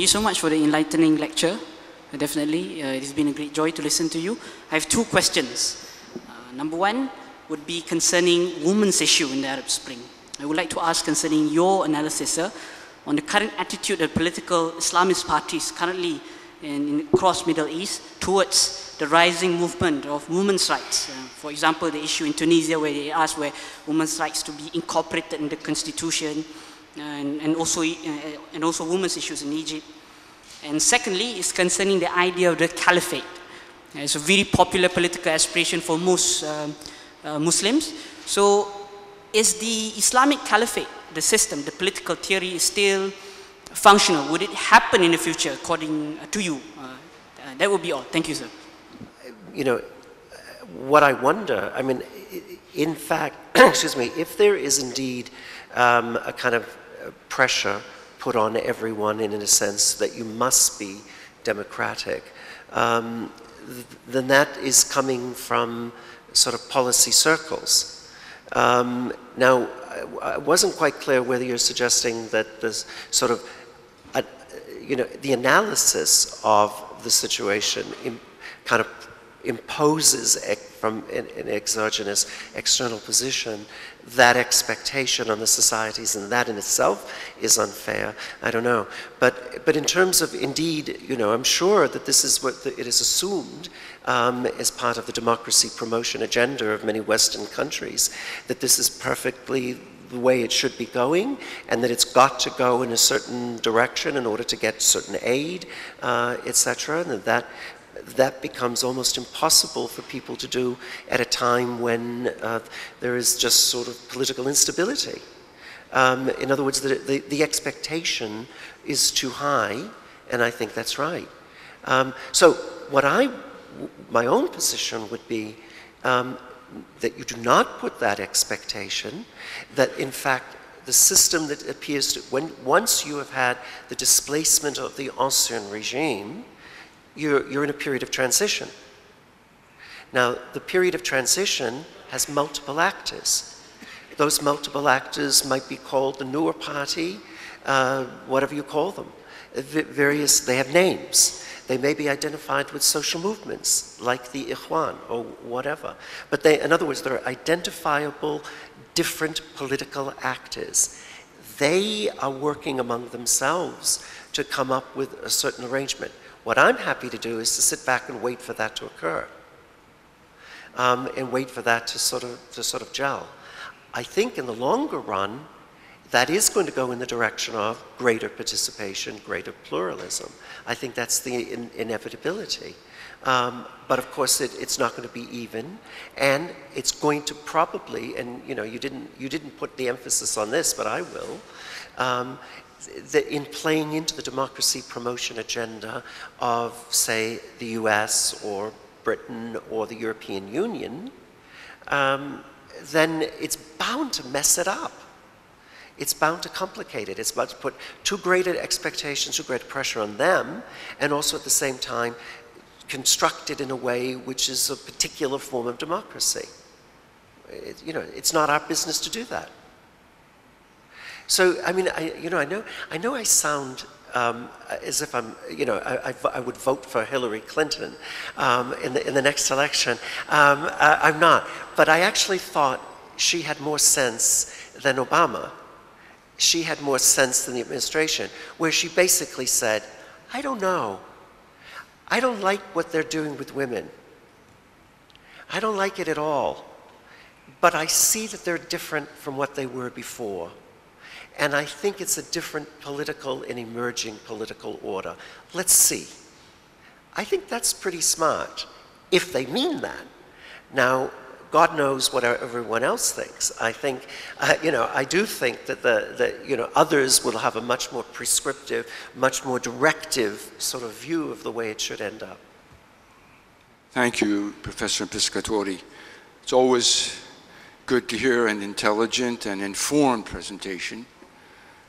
so much for the enlightening lecture. Definitely, it has been a great joy to listen to you. I have two questions. Number one would be concerning women's issue in the Arab Spring. I would like to ask concerning your analysis, sir, on the current attitude of political Islamist parties currently across Middle East towards the rising movement of women's rights. For example, the issue in Tunisia where they asked where women's rights to be incorporated in the constitution, and also women's issues in Egypt. And secondly, is concerning the idea of the caliphate. It's a very popular political aspiration for most Muslims. So is the Islamic caliphate, the system, the political theory is still functional? Would it happen in the future according to you? That would be all. Thank you, sir. You know, what I wonder, I mean, in fact, excuse me, if there is indeed a kind of pressure put on everyone in a sense that you must be democratic, then that is coming from sort of policy circles. Now, I wasn't quite clear whether you're suggesting that this sort of, you know, the analysis of the situation kind of imposes from an exogenous external position that expectation on the societies, and that in itself is unfair. I don't know. But in terms of, indeed, you know, I'm sure that this is what it is assumed as part of the democracy promotion agenda of many Western countries, that this is perfectly the way it should be going, and that it's got to go in a certain direction in order to get certain aid, etc., and that becomes almost impossible for people to do at a time when there is just sort of political instability. In other words, the expectation is too high, and I think that's right. So my own position would be that you do not put that expectation, that in fact the system that appears to, once you have had the displacement of the ancien regime, you're in a period of transition. Now, the period of transition has multiple actors. Those multiple actors might be called the newer party, whatever you call them. They have names. They may be identified with social movements, like the Ikhwan or whatever. But in other words, they're identifiable different political actors. They are working among themselves to come up with a certain arrangement. What I'm happy to do is to sit back and wait for that to occur, and wait for that to sort of gel. I think in the longer run, that is going to go in the direction of greater participation, greater pluralism. I think that's the inevitability. But of course, it's not going to be even, and it's going to probably, and you know, you didn't put the emphasis on this, but I will. That in playing into the democracy promotion agenda of, say, the US or Britain or the European Union, then it's bound to mess it up. It's bound to complicate it. It's about to put too great expectations, too great pressure on them, and also at the same time construct it in a way which is a particular form of democracy. You know, it's not our business to do that. So, I mean, I know I sound as if I'm, you know, I would vote for Hillary Clinton in the next election. I'm not, but I actually thought she had more sense than Obama. She had more sense than the administration, where she basically said, I don't know. I don't like what they're doing with women. I don't like it at all. But I see that they're different from what they were before. And I think it's a different political and emerging political order. Let's see. I think that's pretty smart, if they mean that. Now, God knows what everyone else thinks. I think, you know, I do think that you know, others will have a much more prescriptive, much more directive sort of view of the way it should end up. Thank you, Professor Piscatori. It's always good to hear an intelligent and informed presentation,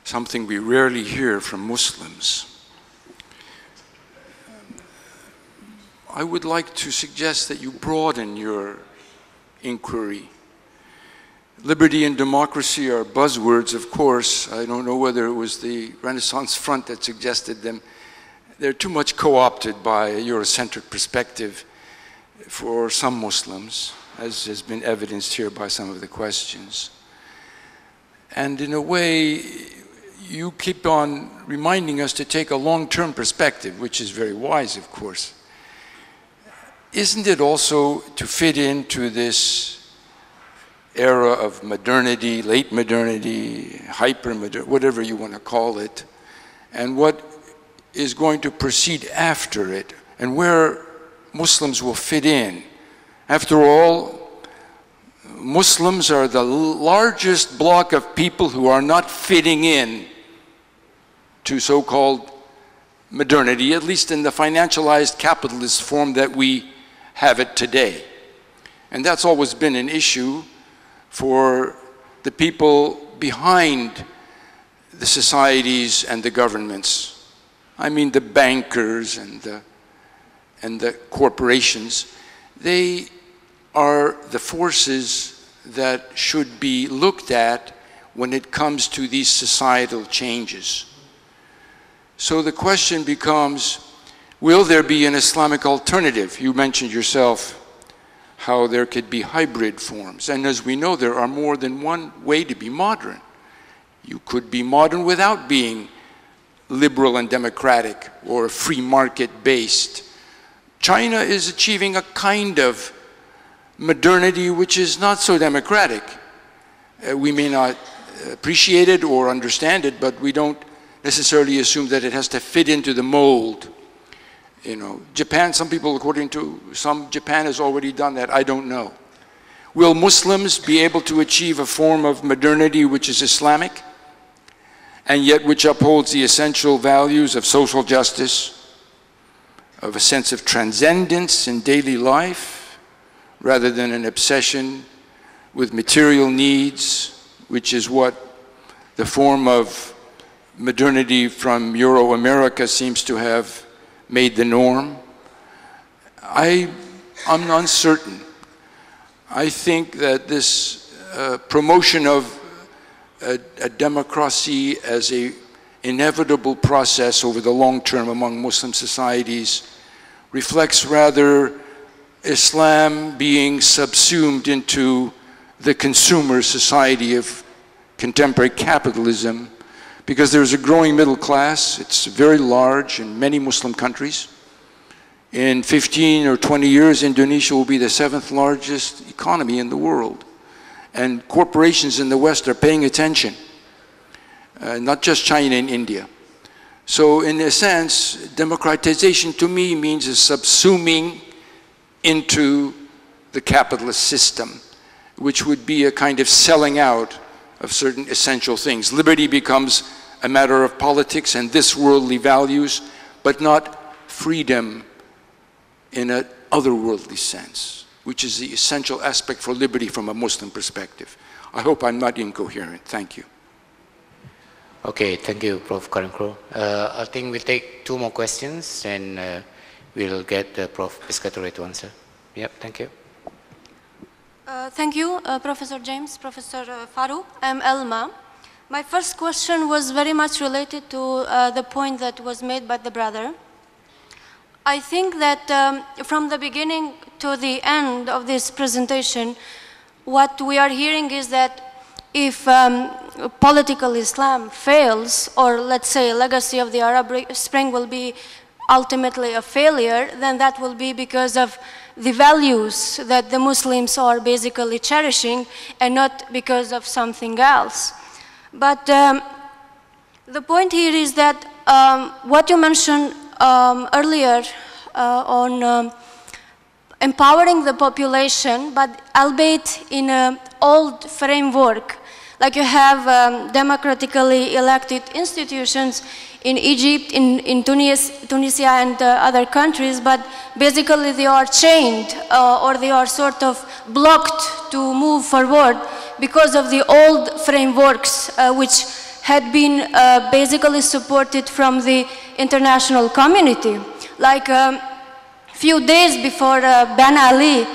something we rarely hear from Muslims. I would like to suggest that you broaden your inquiry. Liberty and democracy are buzzwords, of course. I don't know whether it was the Renaissance Front that suggested them they're too much co-opted by a Eurocentric perspective for some Muslims, as has been evidenced here by some of the questions. And in a way, you keep on reminding us to take a long-term perspective, which is very wise, of course. Isn't it also to fit into this era of modernity, late modernity, hyper-modernity, whatever you want to call it, and what is going to proceed after it, and where Muslims will fit in? After all, Muslims are the largest block of people who are not fitting in to so-called modernity, at least in the financialized capitalist form that we have it today. And that's always been an issue for the people behind the societies and the governments. I mean the bankers and the corporations. They are the forces that should be looked at when it comes to these societal changes. So the question becomes, will there be an Islamic alternative? You mentioned yourself how there could be hybrid forms. And as we know, there are more than one way to be modern. You could be modern without being liberal and democratic or free market based. China is achieving a kind of modernity which is not so democratic. We may not appreciate it or understand it, but we don't necessarily assume that it has to fit into the mold. You know, Japan, some people, according to some, Japan has already done that. I don't know. Will Muslims be able to achieve a form of modernity which is Islamic, and yet which upholds the essential values of social justice, of a sense of transcendence in daily life, rather than an obsession with material needs, which is what the form of modernity from Euro-America seems to have made the norm? I'm uncertain. I think that this promotion of a democracy as an inevitable process over the long term among Muslim societies reflects rather Islam being subsumed into the consumer society of contemporary capitalism, because there's a growing middle class. It's very large in many Muslim countries. In 15 or 20 years, Indonesia will be the 7th largest economy in the world. And corporations in the West are paying attention, not just China and India. So in a sense, democratization to me means a subsuming into the capitalist system, which would be a kind of selling out of certain essential things. Liberty becomes a matter of politics and this worldly values, but not freedom in an otherworldly sense, which is the essential aspect for liberty from a Muslim perspective. I hope I'm not incoherent. Thank you. Okay, thank you, Prof. Karankro. I think we'll take 2 more questions and we'll get Prof. Piscatori to answer. Yep, thank you. Thank you, Professor James, Professor Farouk. I'm Elma. My first question was very much related to the point that was made by the brother. I think that from the beginning to the end of this presentation, what we are hearing is that if political Islam fails, or let's say legacy of the Arab Spring will be ultimately a failure, then that will be because of the values that the Muslims are basically cherishing and not because of something else. But the point here is that what you mentioned earlier on empowering the population, but albeit in an old framework, like you have democratically elected institutions in Egypt, in Tunisia and other countries, but basically they are chained or they are sort of blocked to move forward because of the old frameworks which had been basically supported from the international community. Like a few days before Ben Ali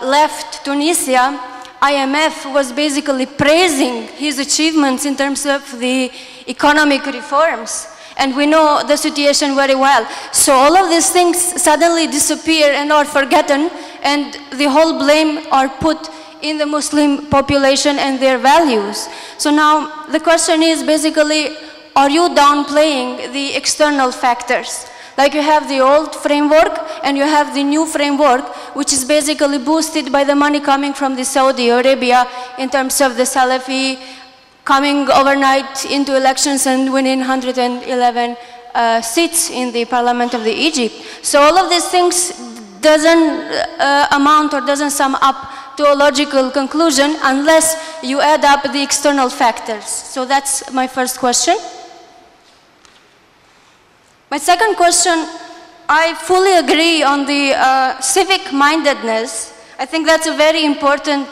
left Tunisia, IMF was basically praising his achievements in terms of the economic reforms. and we know the situation very well. So all of these things suddenly disappear and are forgotten, and the whole blame are put in the Muslim population and their values. So now the question is basically, are you downplaying the external factors? Like you have the old framework and you have the new framework, which is basically boosted by the money coming from the Saudi Arabia in terms of the Salafi coming overnight into elections and winning 111 seats in the parliament of the Egypt. So all of these things doesn't amount or doesn't sum up to a logical conclusion unless you add up the external factors. So that's my first question. My second question, I fully agree on the civic mindedness. I think that's a very important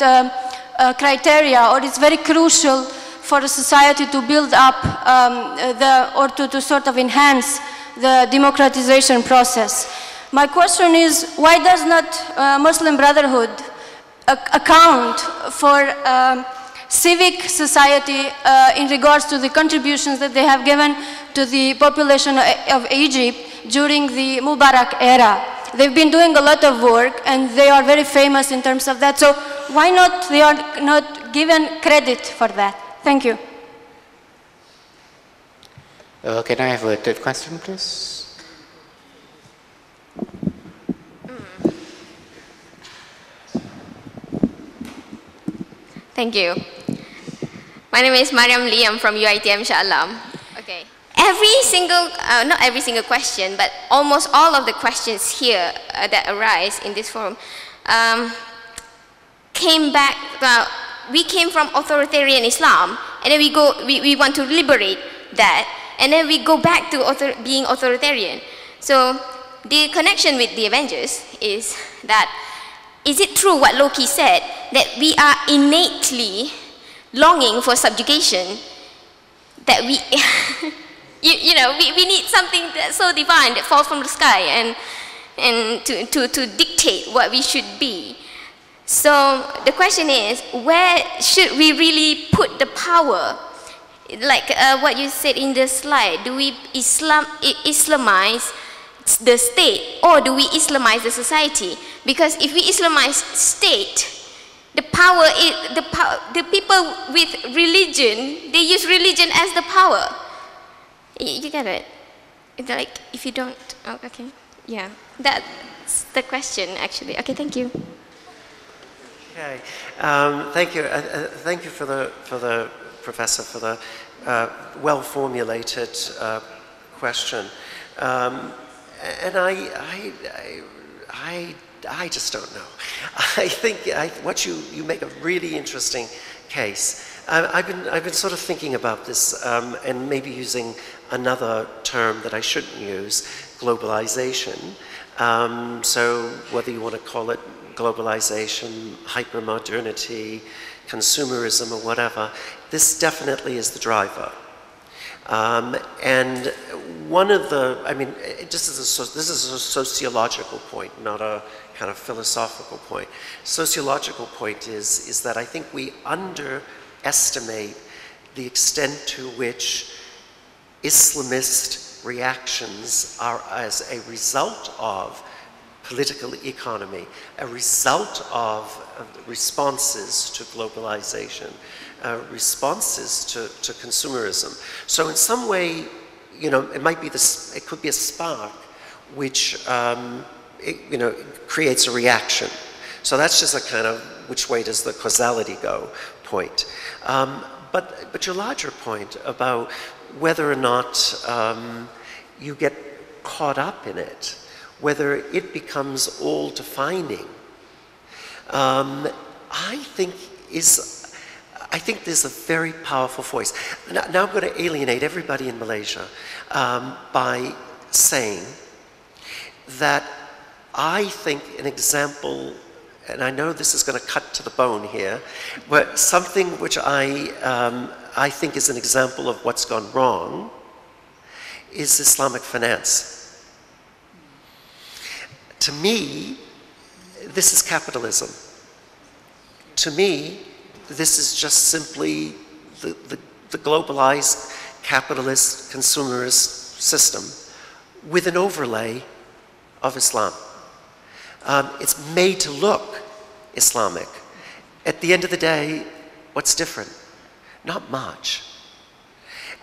criteria, or it's very crucial for a society to build up or to sort of enhance the democratization process. My question is, why does not Muslim Brotherhood account for civic society in regards to the contributions that they have given to the population of Egypt during the Mubarak era? They've been doing a lot of work and they are very famous in terms of that. So why not they are not given credit for that? Thank you. Can I have a third question, please? Thank you. My name is Mariam Lee. I'm from UITM Shah Alam. Okay. Every single, not every single question, but almost all of the questions here that arise in this forum came back, we came from authoritarian Islam, and then we want to liberate that, and then we go back to being authoritarian. So the connection with the Avengers is that, is it true what Loki said, that we are innately longing for subjugation, that we, we need something that's so divine that falls from the sky and to dictate what we should be. So the question is, where should we really put the power? Like what you said in the slide, do we Islamize the state, or do we Islamize the society? Because if we Islamize state, the people with religion, they use religion as the power. You get it? It's like, if you don't, oh, okay, yeah, that's the question actually. Okay, thank you. Okay, thank you. Thank you for the professor for the well-formulated question. And I just don't know. I think you make a really interesting case. I've been sort of thinking about this and maybe using another term that I shouldn't use, globalization. So whether you want to call it globalization, hypermodernity, consumerism, or whatever, this definitely is the driver. And one of the, I mean, this is a sociological point, not a kind of philosophical point. Sociological point is that I think we underestimate the extent to which Islamist reactions are as a result of political economy, a result of responses to globalization, responses to consumerism. So in some way, it might be it could be a spark which creates a reaction. So that's just a kind of which way does the causality go point. But your larger point about whether or not you get caught up in it, whether it becomes all-defining, I think there's a very powerful voice. Now I'm going to alienate everybody in Malaysia by saying that I think an example, and I know this is going to cut to the bone here, but something which I think is an example of what's gone wrong is Islamic finance. To me, this is capitalism. To me, this is just simply the globalized, capitalist, consumerist system with an overlay of Islam. It's made to look Islamic. At the end of the day, what's different? Not much.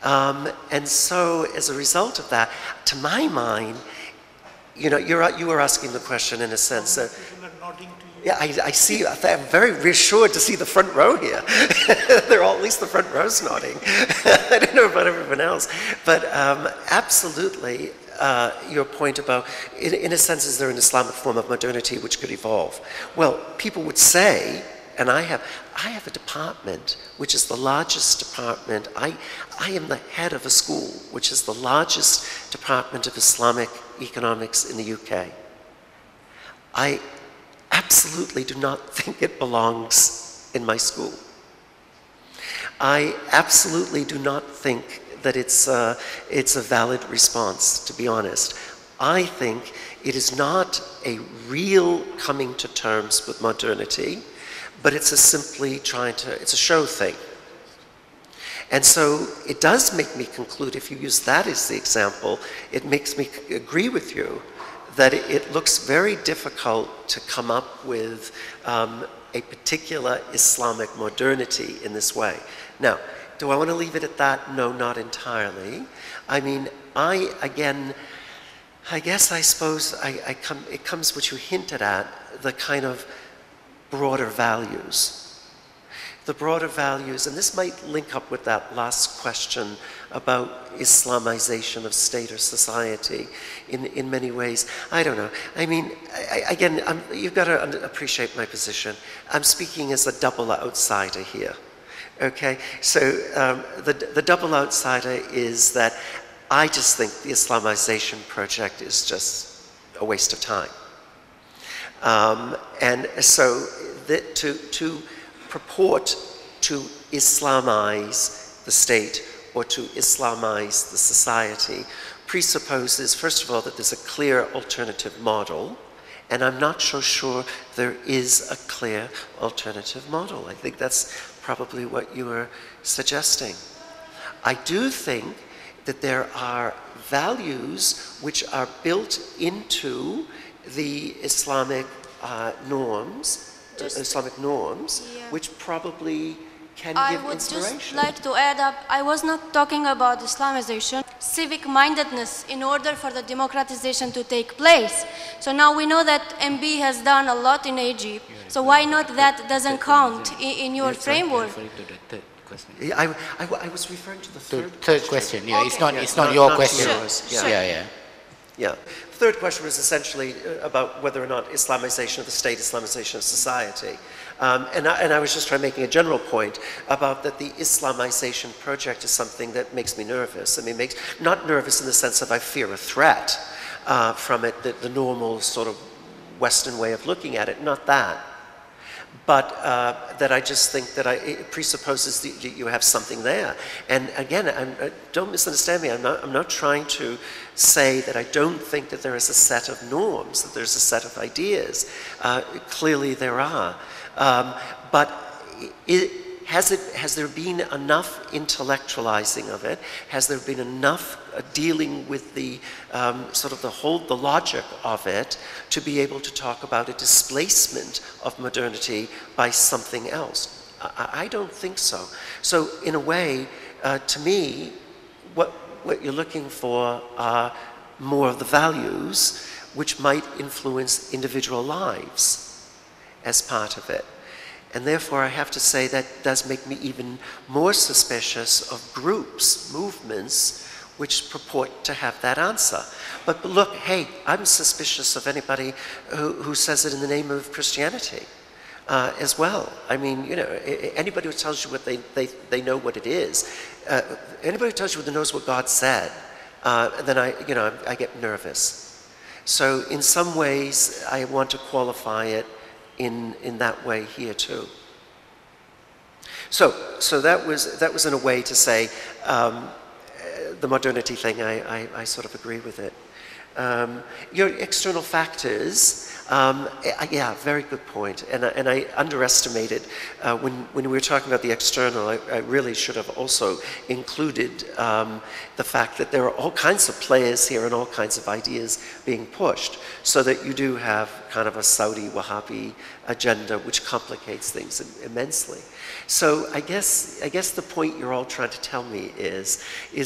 And so as a result of that, to my mind, you know, you were asking the question in a sense that, yeah, I see, I'm very reassured to see the front row here. They're all, at least the front row's nodding. I don't know about everyone else. But absolutely, your point about, in a sense, is there an Islamic form of modernity which could evolve? Well, people would say, and I have a department which is the largest department. I am the head of a school which is the largest department of Islamic economics in the UK. I absolutely do not think it belongs in my school. I absolutely do not think that it's a valid response, to be honest. I think it is not a real coming to terms with modernity, but it's it's a show thing. And so it does make me conclude, if you use that as the example, it makes me agree with you that it looks very difficult to come up with a particular Islamic modernity in this way. Now, do I want to leave it at that? No, not entirely. I mean, I suppose it comes what you hinted at, the kind of broader values. The broader values, and this might link up with that last question about Islamization of state or society in many ways. I don't know. I mean, you've got to appreciate my position. I'm speaking as a double outsider here. Okay? So the double outsider is that I just think the Islamization project is just a waste of time. And so to purport to Islamize the state or to Islamize the society presupposes, first of all, that there's a clear alternative model, and I'm not so sure there is a clear alternative model. I think that's probably what you were suggesting. I do think that there are values which are built into the Islamic norms, which probably can give inspiration. I would just like to add up, I was not talking about Islamization, civic-mindedness in order for the democratization to take place. So now we know that MB has done a lot in Egypt, so why not that doesn't count in your framework? I was referring to the third question. Yeah, okay. It's not your question. Sure. Yeah. The third question was essentially about whether or not Islamization of the state, Islamization of society. And I was just trying making a general point about that the Islamization project is something that makes me nervous. I mean, not nervous in the sense of I fear a threat from it, the normal sort of Western way of looking at it, not that. But that I just think that it presupposes that you have something there. And again, don't misunderstand me, I'm not trying to say that I don't think that there is a set of norms, that there's a set of ideas. Clearly there are. But has there been enough intellectualizing of it? Has there been enough dealing with the sort of the logic of it to be able to talk about a displacement of modernity by something else? I don't think so. So in a way, to me, what you're looking for are more of the values which might influence individual lives as part of it. And therefore, I have to say that does make me even more suspicious of groups, movements, which purport to have that answer. But look, hey, I'm suspicious of anybody who says it in the name of Christianity as well. I mean, you know, anybody who tells you what they know what it is, anybody who tells you what knows what God said, then I get nervous. So in some ways, I want to qualify it in that way here too. So that was in a way to say the modernity thing. I sort of agree with it. Your external factors, yeah, very good point. And I underestimated, when we were talking about the external, I really should have also included the fact that there are all kinds of players here and all kinds of ideas being pushed, so that you do have kind of a Saudi Wahhabi agenda which complicates things immensely. So I guess the point you're all trying to tell me is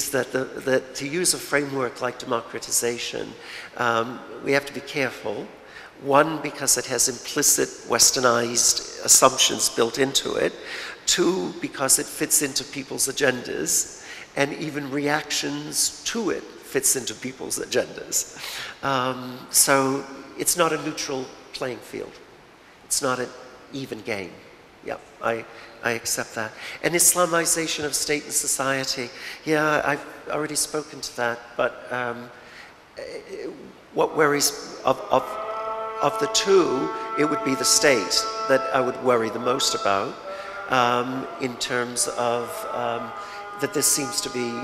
that that to use a framework like democratization, we have to be careful. One, because it has implicit westernized assumptions built into it. Two, because it fits into people's agendas, and even reactions to it fits into people's agendas. So it's not a neutral playing field. It's not an even game. Yeah, I accept that. And Islamization of state and society, yeah, I've already spoken to that, but what worries of the two, it would be the state that I would worry the most about, in terms of that this seems to be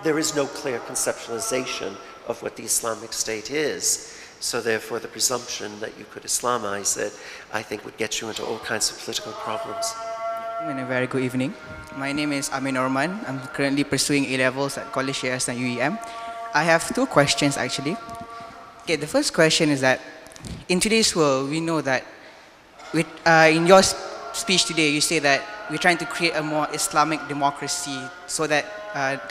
there is no clear conceptualization of what the Islamic State is. So therefore the presumption that you could Islamize it, I think, would get you into all kinds of political problems. A very good evening. My name is Amin Orman. I'm currently pursuing A-levels at College ISTAC UEM. I have two questions actually. Okay, the first question is that in today's world, we know that in your speech today, you say that we're trying to create a more Islamic democracy so that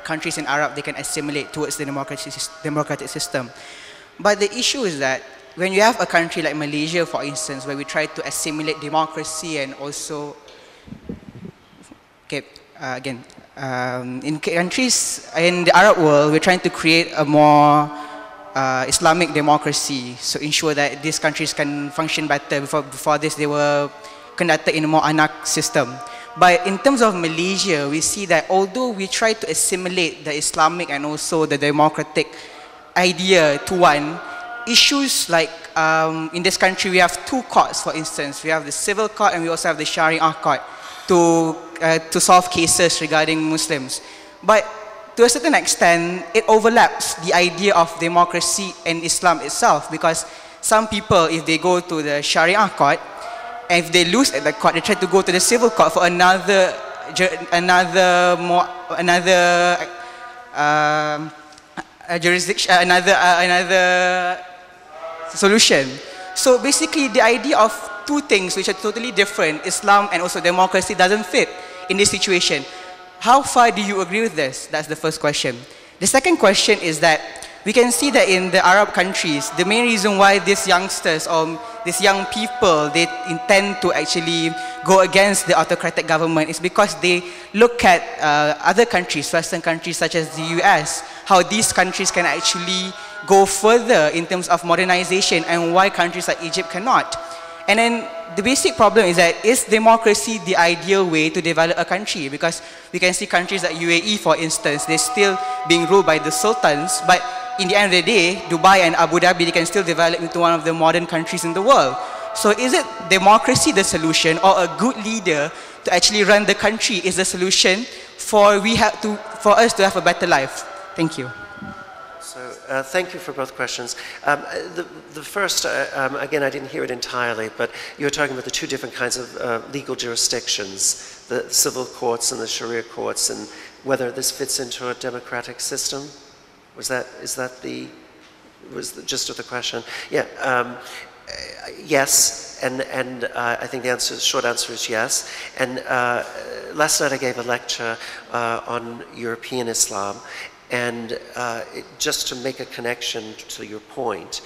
countries in Arab, they can assimilate towards the democratic system. But the issue is that when you have a country like Malaysia, for instance, where we try to assimilate democracy and also, okay, again, in countries in the Arab world, we're trying to create a more Islamic democracy, so ensure that these countries can function better. Before this, they were conducted in a more anarch system. But in terms of Malaysia, we see that although we try to assimilate the Islamic and also the democratic idea to one, issues like in this country we have two courts, for instance. We have the civil court and we also have the Sharia court to solve cases regarding Muslims. But to a certain extent, it overlaps the idea of democracy and Islam itself, because some people, if they go to the Sharia court, and if they lose at the court, they try to go to the civil court for another jurisdiction, another solution. So basically, the idea of two things which are totally different, Islam and also democracy, doesn't fit in this situation. How far do you agree with this? That's the first question. The second question is that we can see that in the Arab countries, the main reason why these youngsters or these young people, they intend to actually go against the autocratic government is because they look at other countries, Western countries such as the US, how these countries can actually go further in terms of modernization and why countries like Egypt cannot. And then the basic problem is that, is democracy the ideal way to develop a country? Because we can see countries like UAE, for instance, they're still being ruled by the sultans, but in the end of the day, Dubai and Abu Dhabi, they can still develop into one of the modern countries in the world. So is it democracy the solution, or a good leader to actually run the country is the solution for us to have a better life? Thank you. So thank you for both questions. The first, again, I didn't hear it entirely, but you were talking about the two different kinds of legal jurisdictions, the civil courts and the Sharia courts, and whether this fits into a democratic system. Was the gist of the question? Yeah. Yes, and I think the short answer is yes. And last night I gave a lecture on European Islam, and just to make a connection to your point,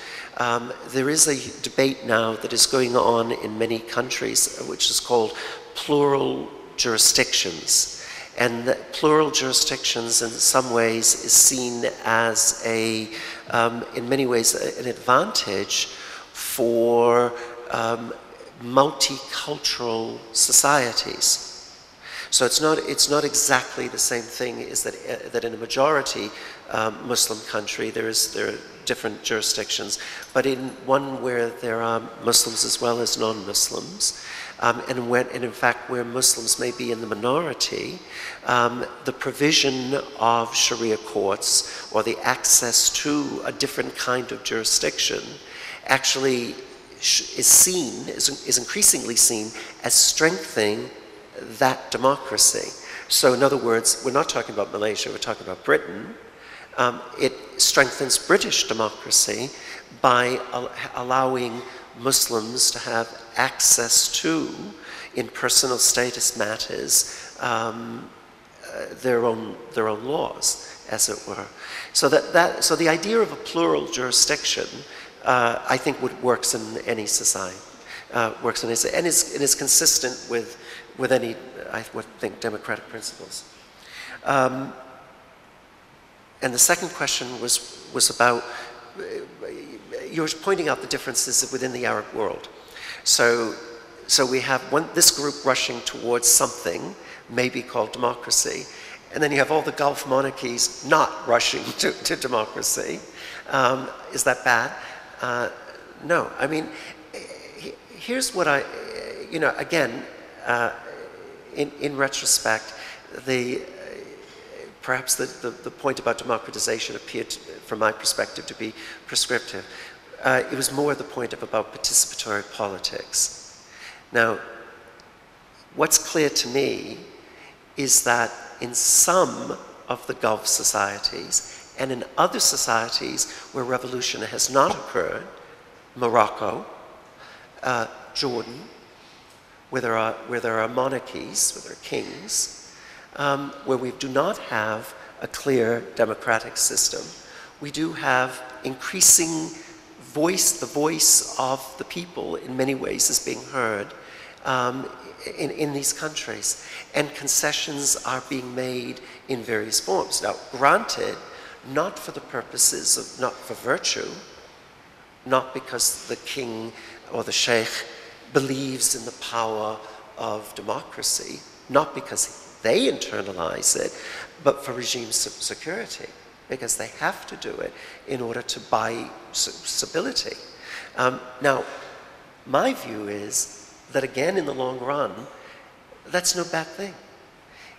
there is a debate now that is going on in many countries, which is called plural jurisdictions. And that plural jurisdictions in some ways is seen as in many ways, an advantage for multicultural societies. So it's not exactly the same thing as that in a majority Muslim country there are different jurisdictions, but in one where there are Muslims as well as non-Muslims, and in fact where Muslims may be in the minority, the provision of Sharia courts or the access to a different kind of jurisdiction actually is increasingly seen as strengthening that democracy. So in other words, we're not talking about Malaysia, we're talking about Britain. It strengthens British democracy by allowing Muslims to have access to, in personal status matters, their own laws, as it were. So so the idea of a plural jurisdiction, I think, works in any society, and is consistent with any, I would think, democratic principles. And the second question was about, you were pointing out the differences within the Arab world. So we have this group rushing towards something, maybe called democracy, and then you have all the Gulf monarchies not rushing to democracy. Is that bad? No. I mean, here's what again, in retrospect, perhaps the point about democratization appeared, from my perspective, to be prescriptive. It was more the point about participatory politics. Now, what's clear to me is that in some of the Gulf societies and in other societies where revolution has not occurred, Morocco, Jordan, where there are monarchies, where there are kings, where we do not have a clear democratic system, we do have increasing the voice of the people in many ways is being heard in these countries. And concessions are being made in various forms. Now, granted, not for the purposes of, not for virtue, not because the king or the sheikh believes in the power of democracy, not because they internalize it, but for regime security, because they have to do it in order to buy stability. Now, my view is that, again, in the long run, that's no bad thing.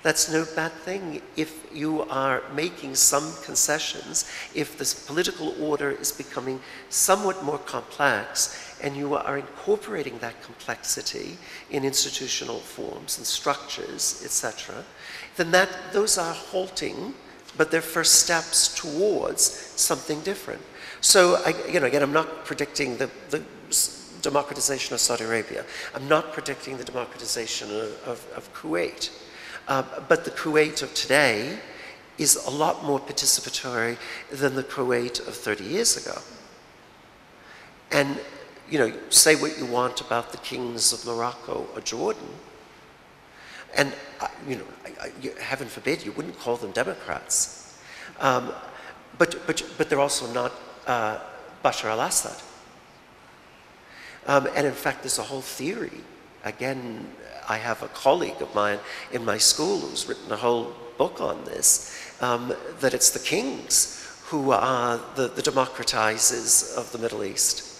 That's no bad thing if you are making some concessions, if this political order is becoming somewhat more complex, and you are incorporating that complexity in institutional forms and structures, etc., then those are halting, but they're first steps towards something different. So, again, I'm not predicting the democratization of Saudi Arabia. I'm not predicting the democratization of Kuwait. But the Kuwait of today is a lot more participatory than the Kuwait of 30 years ago. And, say what you want about the kings of Morocco or Jordan, and, heaven forbid, you wouldn't call them democrats. But they're also not Bashar al-Assad. And in fact, there's a whole theory. Again, I have a colleague of mine in my school who's written a whole book on this, that it's the kings who are the democratizers of the Middle East.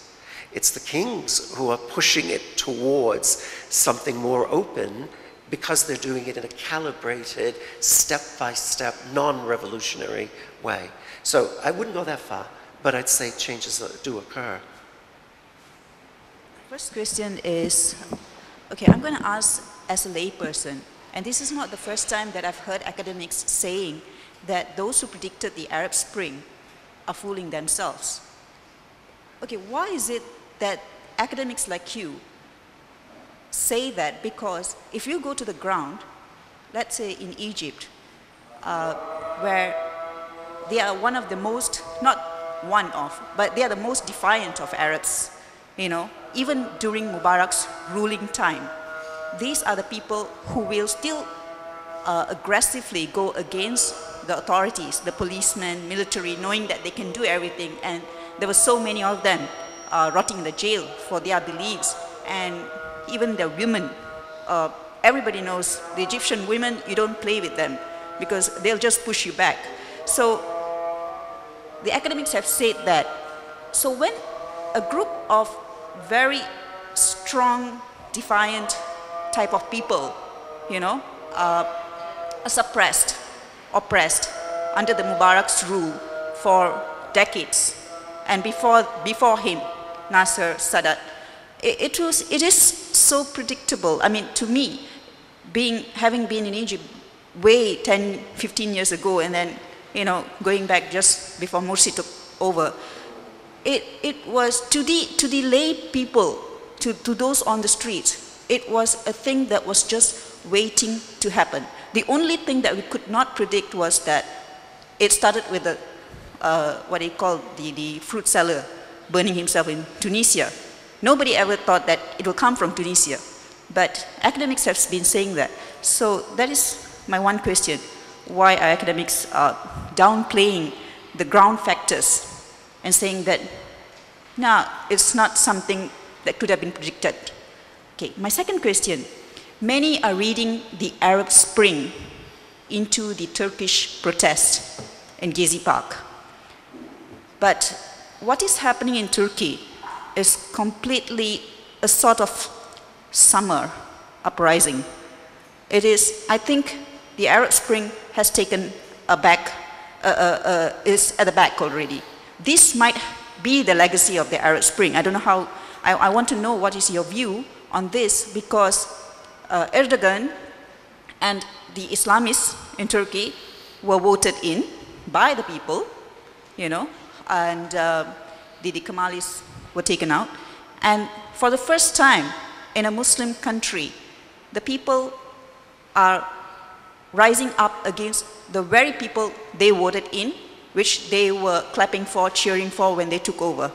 It's the kings who are pushing it towards something more open because they're doing it in a calibrated, step-by-step, non-revolutionary way. So I wouldn't go that far, but I'd say changes do occur. First question is, okay, I'm going to ask as a layperson, and this is not the first time that I've heard academics saying that those who predicted the Arab Spring are fooling themselves. Okay, why is it that academics like you say that? Because if you go to the ground, let's say in Egypt, where they are one of the most, not one of, but they are the most defiant of Arabs, even during Mubarak's ruling time. These are the people who will still aggressively go against the authorities, the policemen, military, knowing that they can do everything. And there were so many of them rotting in the jail for their beliefs. And even the women, everybody knows the Egyptian women, you don't play with them because they'll just push you back. So the academics have said that, so when a group of very strong, defiant type of people, you know, are suppressed, oppressed under the Mubarak's rule for decades, and before him, Nasser, Sadat, it is so predictable. I mean, to me, having been in Egypt way 10, 15 years ago, and then, you know, going back just before Morsi took over, it was to the lay people, to those on the streets, it was a thing that was just waiting to happen. The only thing that we could not predict was that it started with the, what they call the fruit seller burning himself in Tunisia. Nobody ever thought that it will come from Tunisia, but academics have been saying that. So that is my one question. Why are academics downplaying the ground factors and saying that, no, it's not something that could have been predicted? Okay, my second question. Many are reading the Arab Spring into the Turkish protest in Gezi Park. But what is happening in Turkey is completely a sort of summer uprising. It is, I think, the Arab Spring has taken a back, is at the back already. This might be the legacy of the Arab Spring. I don't know how, I want to know what is your view on this, because Erdogan and the Islamists in Turkey were voted in by the people, you know, and the Kemalists were taken out. And for the first time in a Muslim country, the people are rising up against the very people they voted in, which they were clapping for, cheering for when they took over.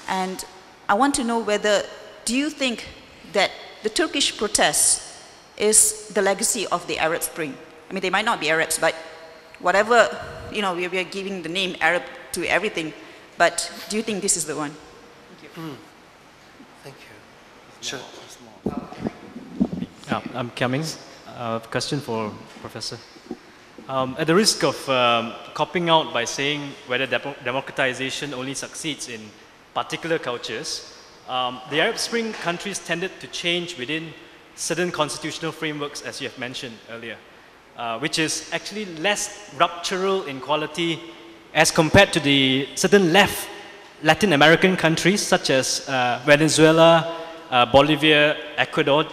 And I want to know whether, do you think that the Turkish protest is the legacy of the Arab Spring? I mean, they might not be Arabs, but whatever, you know, we are giving the name Arab to everything, but do you think this is the one? Thank you. Thank you. Sure. Yeah, I'm Cummings. Question for Professor. At the risk of copping out by saying whether democratization only succeeds in particular cultures, the Arab Spring countries tended to change within certain constitutional frameworks, as you have mentioned earlier, which is actually less ruptural in quality as compared to the certain left Latin American countries such as Venezuela, Bolivia, Ecuador,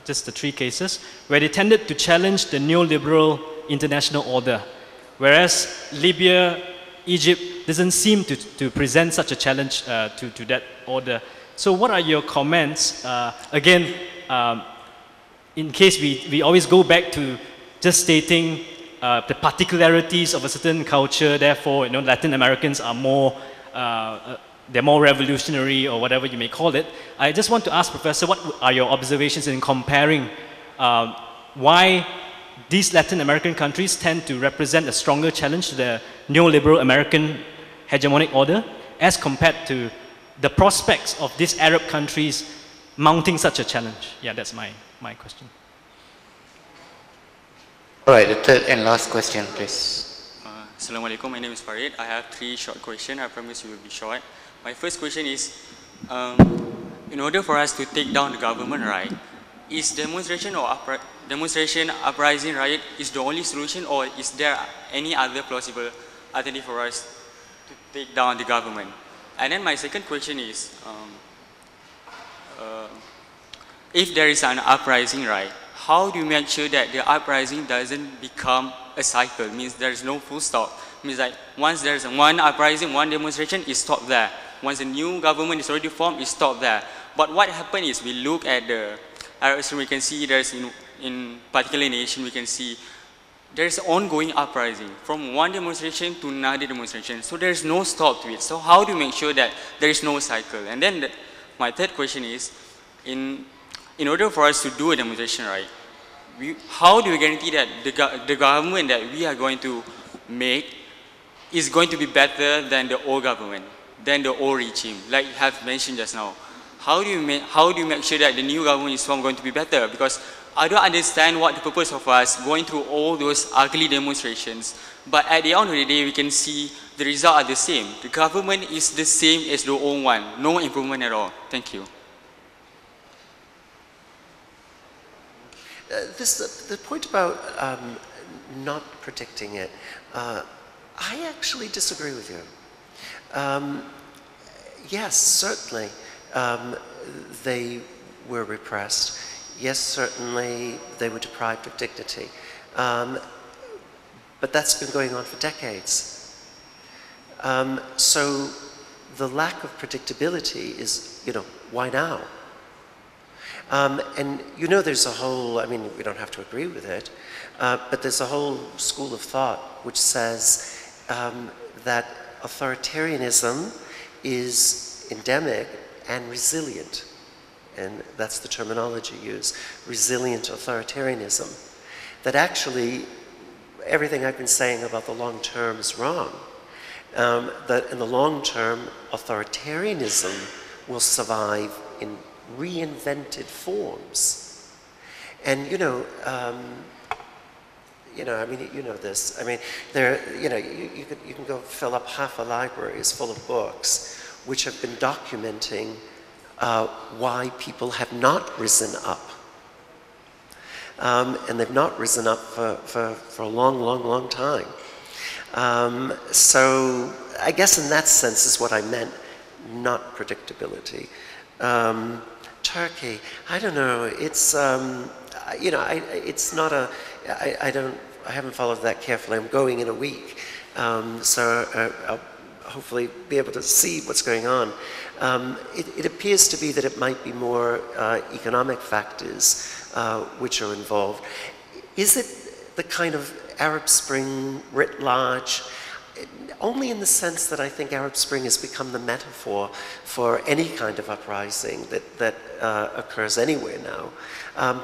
just the three cases, where they tended to challenge the neoliberal international order, whereas Libya, Egypt doesn't seem to present such a challenge to that order. So what are your comments, again, in case we always go back to just stating the particularities of a certain culture, therefore, you know, Latin Americans are more, they're more revolutionary or whatever you may call it. I just want to ask Professor, what are your observations in comparing why these Latin American countries tend to represent a stronger challenge to the neoliberal American hegemonic order as compared to the prospects of these Arab countries mounting such a challenge? Yeah, that's my question. All right, the third and last question, please. Assalamu alaikum, my name is Farid. I have 3 short questions. I promise you will be short. My first question is, in order for us to take down the government, right, is demonstration uprising riot is the only solution, or is there any other plausible alternative for us to take down the government? And then my second question is, if there is an uprising, right, how do you make sure that the uprising doesn't become a cycle? Means there is no full stop. Means like once there is one uprising, one demonstration, it stops there. Once a new government is already formed, it stops there. But what happens is we look at the Arab Spring, we can see there's in particular nation, we can see there's ongoing uprising from one demonstration to another demonstration. So there's no stop to it. So how do you make sure that there is no cycle? And then my third question is, in order for us to do a demonstration, right, how do we guarantee that the government that we are going to make is going to be better than the old government, than the old regime, like you have mentioned just now? how do you make sure that the new government is going to be better? Because I don't understand what the purpose of us going through all those ugly demonstrations. But at the end of the day, we can see the results are the same. The government is the same as the old one. No improvement at all. Thank you. The point about not predicting it, I actually disagree with you. Yes, certainly they were repressed. Yes, certainly they were deprived of dignity. But that's been going on for decades. So the lack of predictability is, why now? And there's a whole, I mean, we don't have to agree with it, but there's a whole school of thought which says that authoritarianism is endemic and resilient. And that's the terminology used, resilient authoritarianism. That actually, everything I've been saying about the long term is wrong. That in the long term, authoritarianism will survive in reinvented forms. And I mean, this. I mean, you can go fill up half a library is full of books which have been documenting why people have not risen up. And they've not risen up for a long, long, long time. So I guess in that sense is what I meant, not predictability. Turkey, I don't know, it's, it's not a, I haven't followed that carefully. I'm going in a week. So I'll hopefully be able to see what's going on. It appears to be that it might be more economic factors which are involved. Is it the kind of Arab Spring writ large? Only in the sense that I think Arab Spring has become the metaphor for any kind of uprising that occurs anywhere now.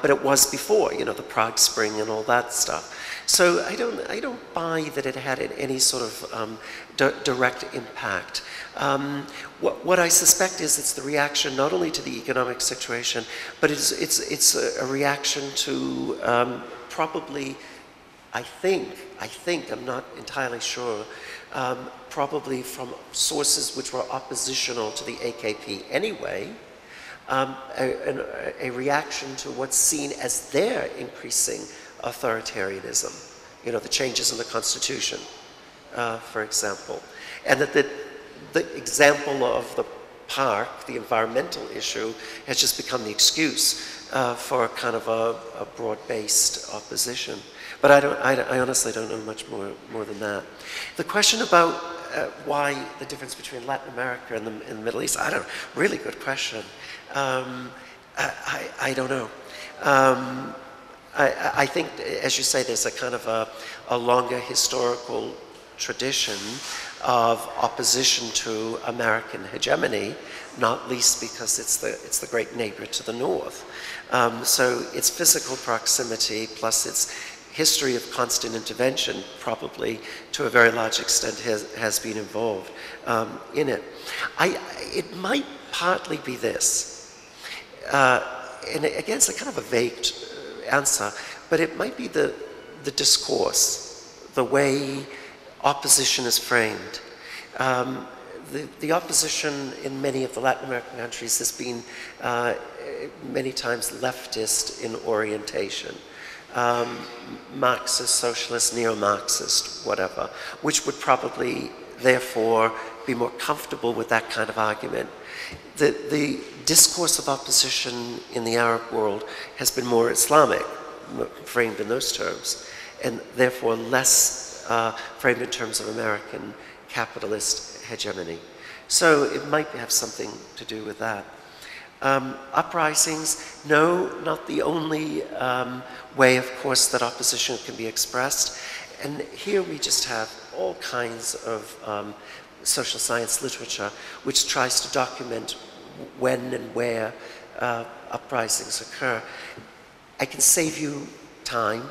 But it was before, the Prague Spring and all that stuff. So I don't buy that it had any sort of direct impact. What I suspect is it's the reaction not only to the economic situation, but it's a reaction to probably, I think, I'm not entirely sure, probably from sources which were oppositional to the AKP anyway, a reaction to what's seen as their increasing authoritarianism, the changes in the Constitution, for example. And that the example of the park, the environmental issue, has just become the excuse for kind of a broad-based opposition. But I honestly don't know much more than that. The question about why the difference between Latin America and the Middle East, really good question. I don't know. I think, as you say, there's a kind of a longer historical tradition of opposition to American hegemony, not least because it's the great neighbor to the north. So its physical proximity plus its history of constant intervention probably to a very large extent has been involved in it. It might partly be this, and again it's a kind of a vague answer, but it might be the discourse, the way opposition is framed. The opposition in many of the Latin American countries has been many times leftist in orientation. Marxist, socialist, neo-Marxist, whatever, which would probably therefore be more comfortable with that kind of argument. The discourse of opposition in the Arab world has been more Islamic, framed in those terms, and therefore less framed in terms of American capitalist hegemony. So it might have something to do with that. Uprisings, no, not the only way, of course, that opposition can be expressed. And here we just have all kinds of social science literature which tries to document when and where uprisings occur. I can save you time.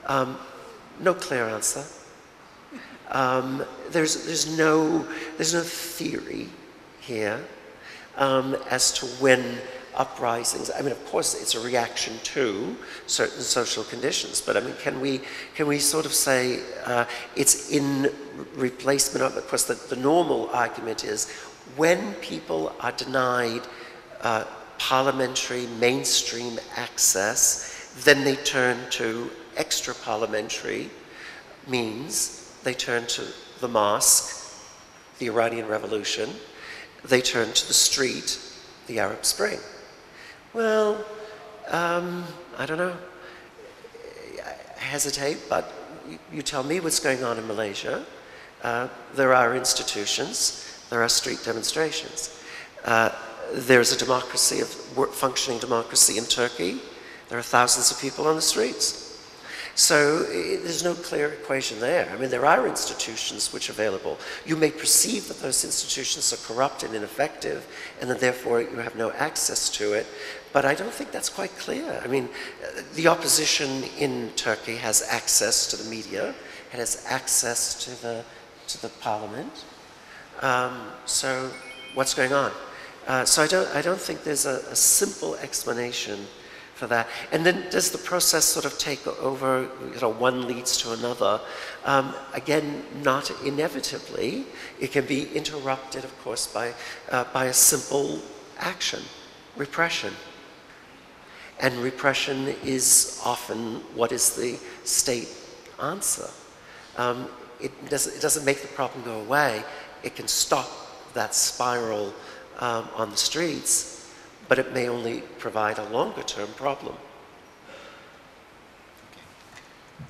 No clear answer. There's no theory here. as to when uprisings, I mean, of course, it's a reaction to certain social conditions, but I mean, can we sort of say it's in replacement of, course, the normal argument is when people are denied parliamentary mainstream access, then they turn to extra parliamentary means. They turn to the mosque, the Iranian Revolution. They turn to the street, the Arab Spring. Well, I don't know. I hesitate, but you tell me what's going on in Malaysia. There are institutions. There are street demonstrations. There's a democracy, functioning democracy in Turkey. There are thousands of people on the streets. So there's no clear equation there. I mean, there are institutions which are available. You may perceive that those institutions are corrupt and ineffective, and that therefore you have no access to it. But I don't think that's quite clear. I mean, the opposition in Turkey has access to the media. It has access to the parliament. So what's going on? So I don't think there's a simple explanation for that. And then does the process sort of take over, you know, one leads to another? Again, not inevitably. It can be interrupted, of course, by a simple action, repression. And repression is often what is the state answer. It doesn't make the problem go away. It can stop that spiral on the streets, but it may only provide a longer-term problem.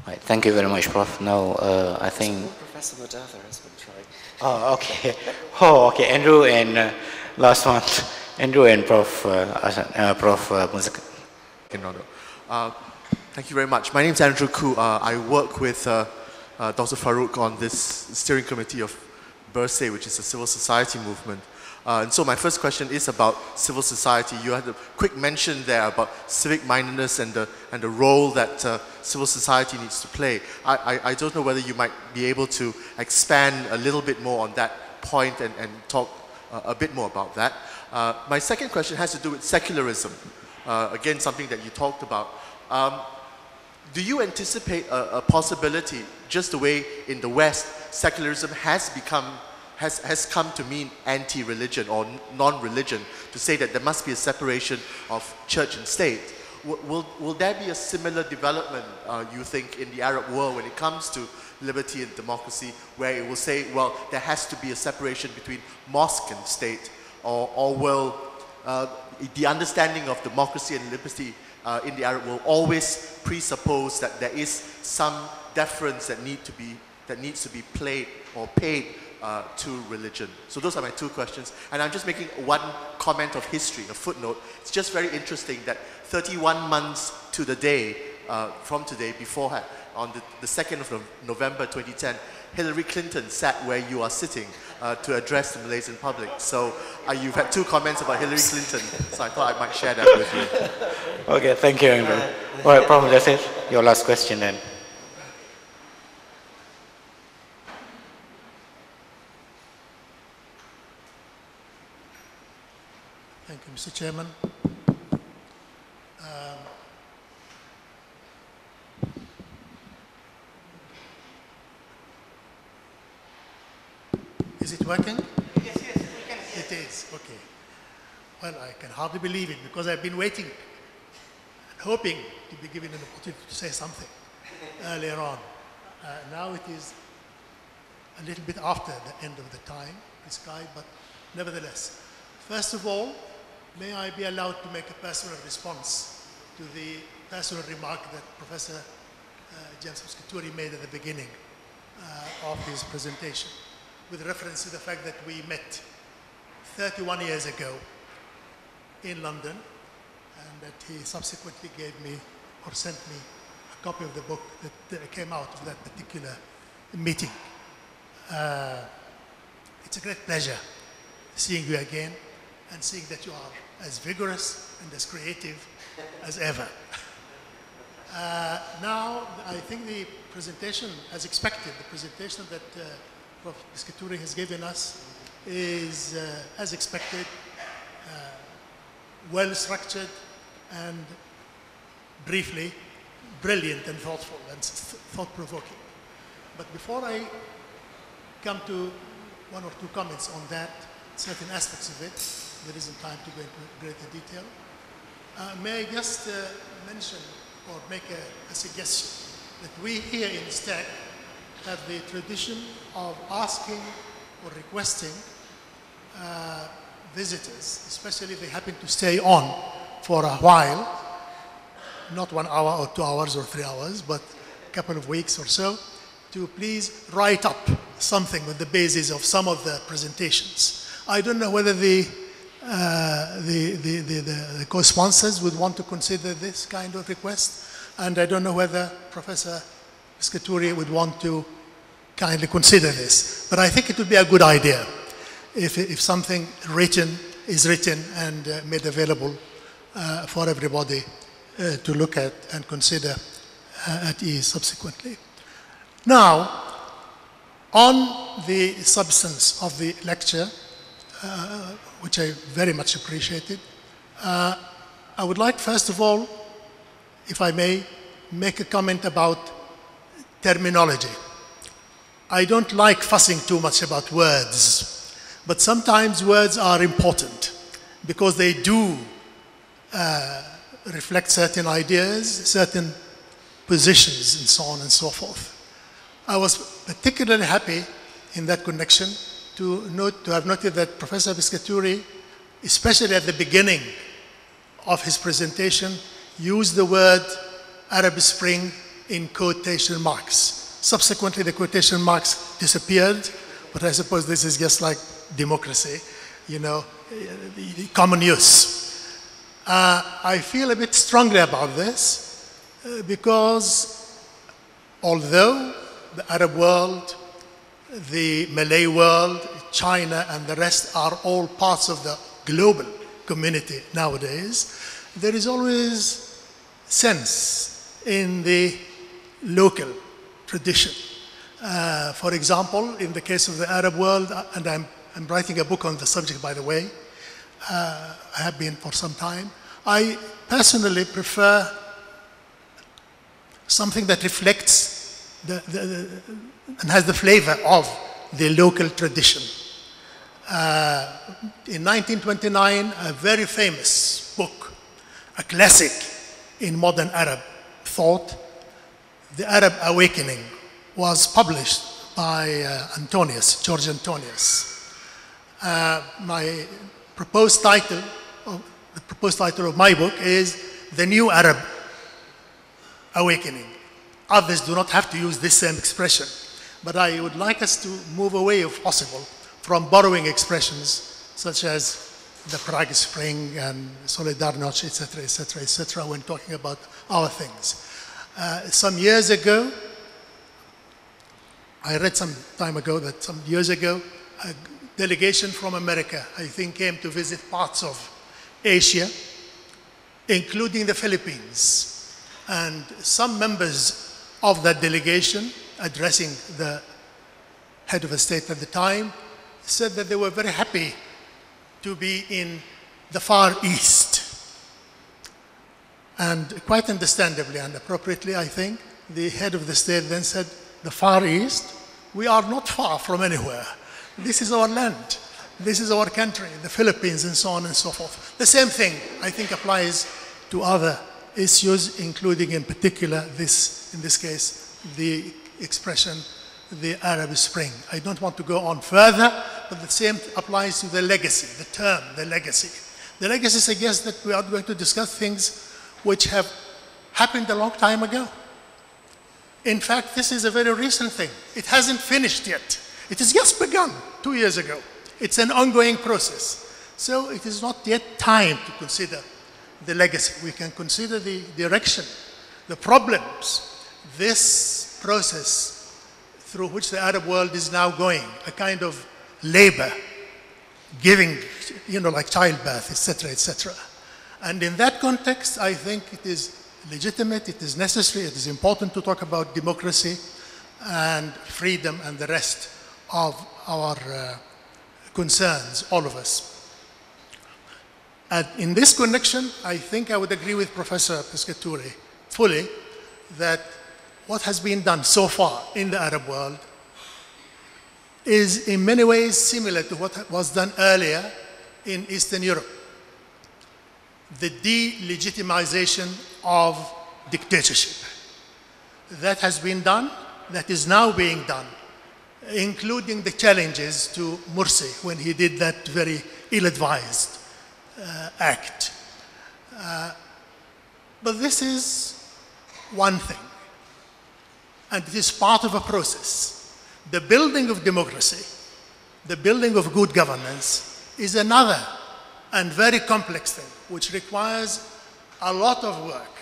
Right, thank you very much, Prof. Now, I think... Professor Madatha has been trying. Oh, okay. Oh, okay. Andrew and last one. Andrew and Prof. Musa. Thank you very much. My name is Andrew Koo. I work with Dr. Farouk on this steering committee of BERSE, which is a civil society movement. And so my first question is about civil society. You had a quick mention there about civic mindedness and the role that civil society needs to play. I don't know whether you might be able to expand a little bit more on that point and talk a bit more about that. My second question has to do with secularism. Again, something that you talked about. Do you anticipate a possibility, just the way in the West, secularism has come to mean anti-religion or non-religion, to say that there must be a separation of church and state? Will there be a similar development, you think, in the Arab world when it comes to liberty and democracy, where it will say, well, there has to be a separation between mosque and state, or will the understanding of democracy and liberty in the Arab world always presuppose that there is some deference that needs to be played or paid to religion? So those are my two questions. And I'm just making one comment of history, a footnote. It's just very interesting that 31 months to the day from today, beforehand, on the 2nd of November 2010, Hillary Clinton sat where you are sitting to address the Malaysian public. So you've had two comments about Hillary Clinton, so I thought I might share that with you. Okay, thank you, Andrew. All right, Prof, that's it. Your last question then. Thank you, Mr. Chairman. Is it working? Yes, we can. It is, okay. Well, I can hardly believe it because I've been waiting and hoping to be given an opportunity to say something earlier on. Now it is a little bit after the end of the time prescribed, but nevertheless. First of all, may I be allowed to make a personal response to the personal remark that Professor James Piscatori made at the beginning of his presentation, with reference to the fact that we met 31 years ago in London, and that he subsequently gave me or sent me a copy of the book that came out of that particular meeting. It's a great pleasure seeing you again and seeing that you are as vigorous and as creative as ever. Now, I think the presentation, as expected, the presentation that Prof. Piscatori has given us is, as expected, well-structured and briefly brilliant and thoughtful and thought-provoking. But before I come to one or two comments on that, certain aspects of it, there isn't time to go into greater detail. May I just mention or make a suggestion that we here in ISTAC have the tradition of asking or requesting visitors, especially if they happen to stay on for a while, not 1 hour or 2 hours or 3 hours, but a couple of weeks or so, to please write up something on the basis of some of the presentations. I don't know whether the co-sponsors would want to consider this kind of request, and I don't know whether Professor Piscatori would want to kindly consider this. But I think it would be a good idea if something is written and made available for everybody to look at and consider at ease subsequently. Now, on the substance of the lecture, which I very much appreciated, I would like, first of all, if I may, make a comment about terminology. I don't like fussing too much about words, but sometimes words are important because they do reflect certain ideas, certain positions, and so on and so forth. I was particularly happy in that connection to have noted that Professor Piscatori, especially at the beginning of his presentation, used the word Arab Spring in quotation marks. Subsequently, the quotation marks disappeared, but I suppose this is just like democracy, you know, common use. I feel a bit strongly about this because although the Arab world, the Malay world, China, and the rest are all parts of the global community nowadays, there is always sense in the local tradition. For example, in the case of the Arab world, and I'm writing a book on the subject, by the way, I have been for some time, I personally prefer something that reflects and has the flavor of the local tradition. In 1929, a very famous book, a classic in modern Arab thought, The Arab Awakening, was published by George Antonius. The proposed title of my book is The New Arab Awakening. Others do not have to use this same expression, but I would like us to move away, if possible, from borrowing expressions such as the Prague Spring and Solidarność, etc., etc., etc., when talking about our things. Some years ago, I read some time ago that some years ago, a delegation from America, I think, came to visit parts of Asia, including the Philippines. And some members of that delegation, addressing the head of a state at the time, said that they were very happy to be in the Far East. And quite understandably and appropriately, I think, the head of the state then said, the Far East, we are not far from anywhere. This is our land. This is our country, the Philippines, and so on and so forth. The same thing, I think, applies to other issues, including in particular this, in this case, the expression, the Arab Spring. I don't want to go on further, but the same applies to the legacy, the term, the legacy. The legacy suggests that we are going to discuss things which have happened a long time ago. In fact, this is a very recent thing. It hasn't finished yet. It has just begun 2 years ago. It's an ongoing process. So it is not yet time to consider the legacy. We can consider the direction, the problems, this process through which the Arab world is now going, a kind of labor, giving, you know, like childbirth, etc., etc. And in that context, I think it is legitimate, it is necessary, it is important to talk about democracy and freedom and the rest of our concerns, all of us. And in this connection, I think I would agree with Professor Piscatori fully that what has been done so far in the Arab world is in many ways similar to what was done earlier in Eastern Europe. The delegitimization of dictatorship. That has been done, that is now being done, including the challenges to Morsi when he did that very ill-advised act. But this is one thing, and it is part of a process. The building of democracy, the building of good governance is another and very complex thing, which requires a lot of work,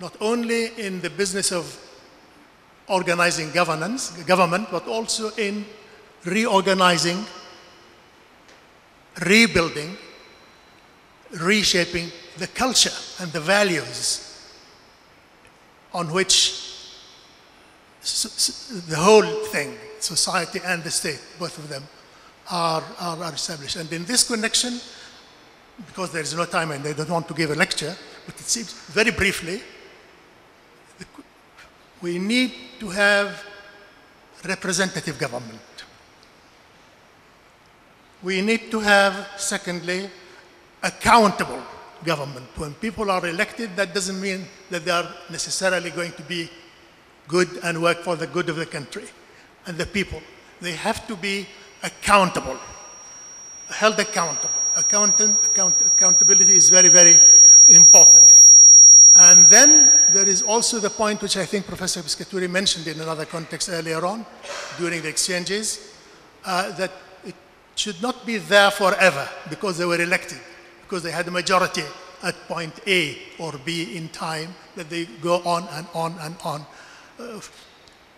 not only in the business of organizing government, but also in reorganizing, rebuilding, reshaping the culture and the values on which the whole thing, society and the state, both of them, are established. And in this connection, because there is no time and I don't want to give a lecture, but it seems very briefly, we need to have representative government. We need to have, secondly, accountable government. When people are elected, that doesn't mean that they are necessarily going to be good and work for the good of the country and the people. They have to be accountable, held accountable. Accountability is very, very important. And then there is also the point which I think Professor Piscatori mentioned in another context earlier on during the exchanges, that it should not be there forever because they were elected, because they had a majority at point A or B in time, that they go on and on and on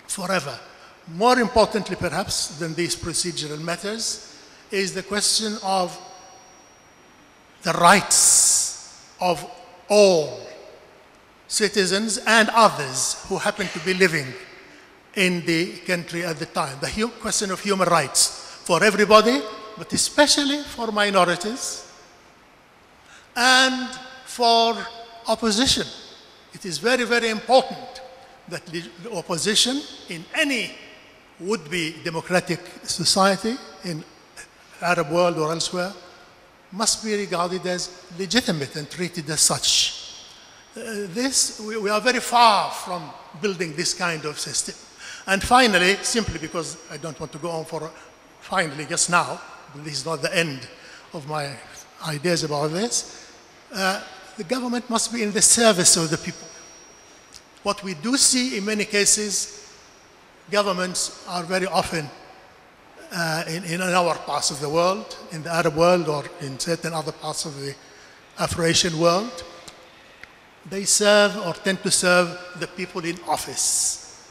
forever. More importantly, perhaps, than these procedural matters is the question of the rights of all citizens and others who happen to be living in the country at the time. The question of human rights for everybody, but especially for minorities and for opposition. It is very, very important that the opposition in any would-be democratic society in the Arab world or elsewhere must be regarded as legitimate and treated as such. We are very far from building this kind of system. And finally, simply because I don't want to go on for finally just now, this is not the end of my ideas about this, the government must be in the service of the people. What we do see in many cases, governments are very often in our parts of the world, in the Arab world or in certain other parts of the Afro-Asian world, they serve or tend to serve the people in office.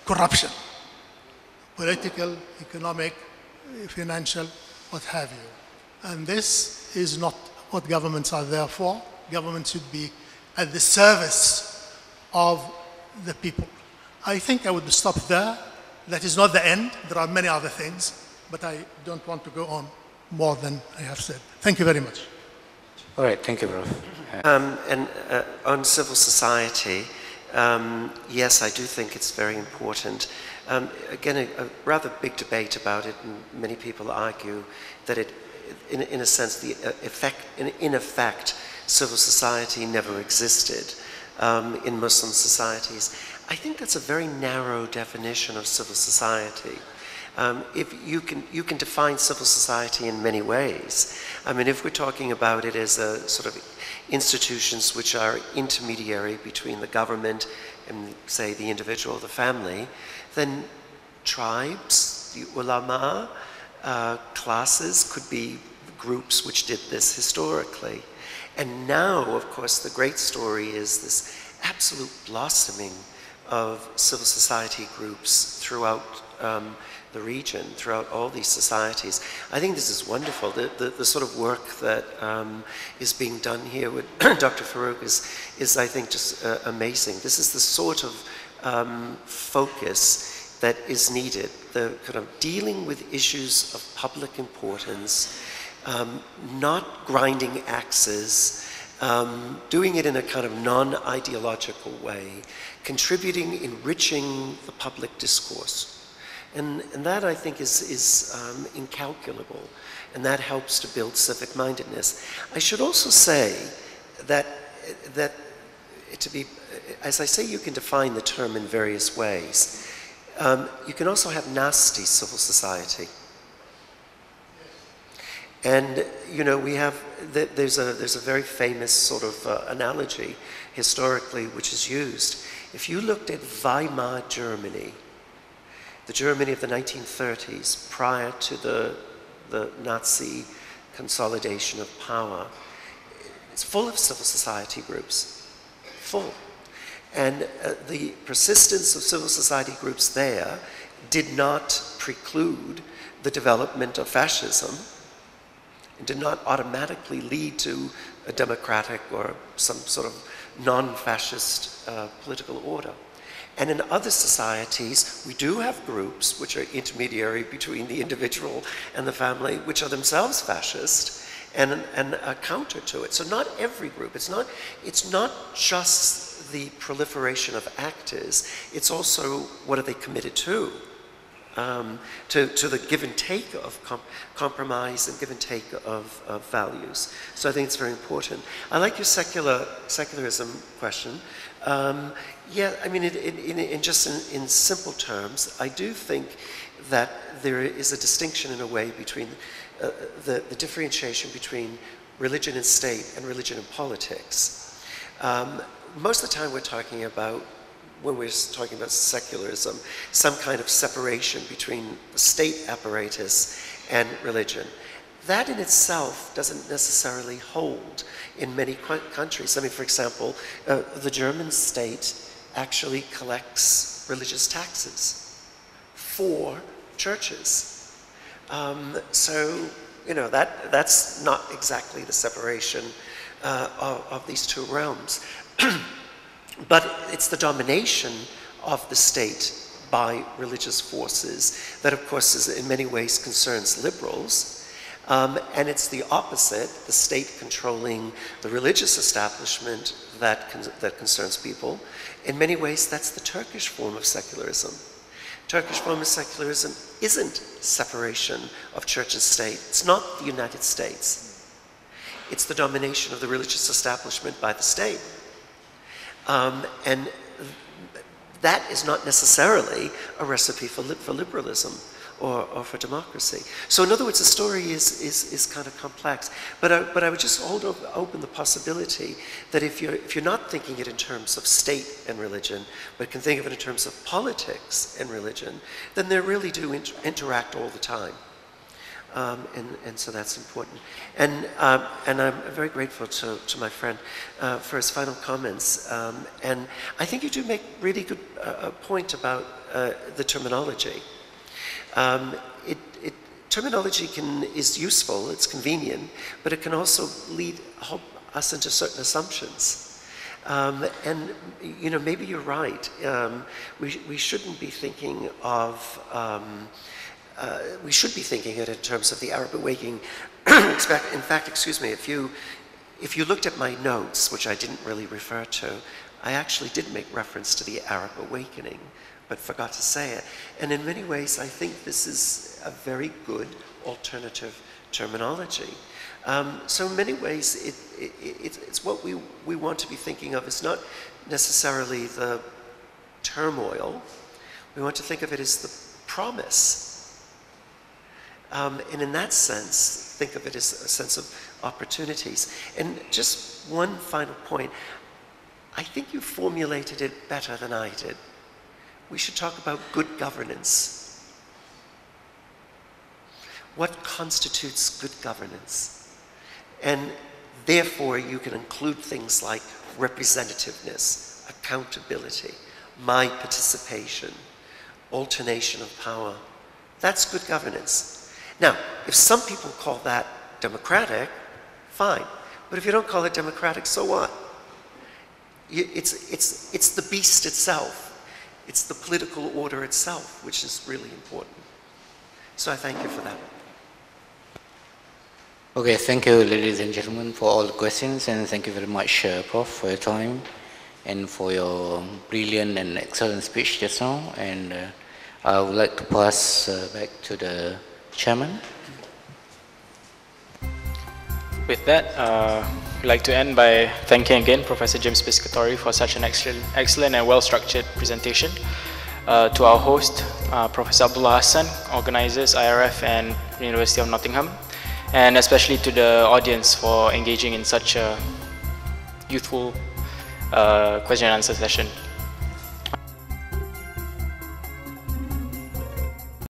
Corruption, political, economic, financial, what have you. And this is not what governments are there for. Governments should be at the service of the people. I think I would stop there. That is not the end. There are many other things, but I don't want to go on more than I have said. Thank you very much. All right, thank you, Prof. On civil society, yes, I do think it's very important. Again, a rather big debate about it, and many people argue that it, in a sense, in effect, civil society never existed in Muslim societies. I think that's a very narrow definition of civil society. If you can define civil society in many ways. I mean, if we're talking about it as a sort of institutions which are intermediary between the government and, say, the individual, the family, then tribes, the ulama, classes could be groups which did this historically. And now, of course, the great story is this absolute blossoming of civil society groups throughout the region, throughout all these societies. I think this is wonderful. The sort of work that is being done here with Dr. Farouk is I think, just amazing. This is the sort of focus that is needed, the kind of dealing with issues of public importance not grinding axes, doing it in a kind of non-ideological way, contributing, enriching the public discourse. And that, I think, is incalculable, and that helps to build civic mindedness. I should also say that to be, as I say, you can define the term in various ways. You can also have nasty civil society. And, you know, we have, there's a very famous sort of analogy historically which is used. If you looked at Weimar Germany, the Germany of the 1930s, prior to the Nazi consolidation of power, it's full of civil society groups, full. And the persistence of civil society groups there did not preclude the development of fascism. It did not automatically lead to a democratic or some sort of non-fascist political order. And in other societies, we do have groups which are intermediary between the individual and the family, which are themselves fascist, and a counter to it. So not every group, it's not just the proliferation of actors, it's also what are they committed to the give and take of compromise and give and take of values. So I think it's very important. I like your secularism question. Yeah, I mean, in simple terms, I do think that there is a distinction in a way between the differentiation between religion and state and religion and politics. Most of the time we're talking about, when we're talking about secularism, some kind of separation between the state apparatus and religion. That in itself doesn't necessarily hold in many countries. I mean, for example, the German state actually collects religious taxes for churches. So, you know, that's not exactly the separation of these two realms. But it's the domination of the state by religious forces that, of course, in many ways concerns liberals. And it's the opposite, the state controlling the religious establishment that concerns people. In many ways, that's the Turkish form of secularism. Turkish form of secularism isn't separation of church and state. It's not the United States. It's the domination of the religious establishment by the state. And that is not necessarily a recipe for liberalism or for democracy. So in other words, the story is kind of complex. But I would just hold open the possibility that if you're not thinking it in terms of state and religion, but can think of it in terms of politics and religion, then they really do interact all the time. And so that's important. And I'm very grateful to my friend for his final comments. And I think you do make really good point about the terminology. Terminology is useful, it's convenient, but it can also lead us into certain assumptions. And you know, maybe you're right. We shouldn't be thinking of we should be thinking it in terms of the Arab awakening. In fact, excuse me, if you looked at my notes, which I didn't really refer to, I actually did make reference to the Arab awakening, but forgot to say it. And in many ways, I think this is a very good alternative terminology. So in many ways, it's what we want to be thinking of. It's not necessarily the turmoil. We want to think of it as the promise. And in that sense, think of it as a sense of opportunities. And just one final point. I think you formulated it better than I did. We should talk about good governance. What constitutes good governance? And therefore, you can include things like representativeness, accountability, my participation, alternation of power. That's good governance. Now, if some people call that democratic, fine. But if you don't call it democratic, so what? It's the beast itself. It's the political order itself, which is really important. So I thank you for that. Okay, thank you, ladies and gentlemen, for all the questions, and thank you very much, Prof, for your time and for your brilliant and excellent speech just now. And I would like to pass back to the chairman. With that, I'd like to end by thanking again Professor James Piscatori for such an excellent and well-structured presentation. To our host, Professor Abdullah Hassan, organizers, IRF and University of Nottingham, and especially to the audience for engaging in such a youthful question and answer session.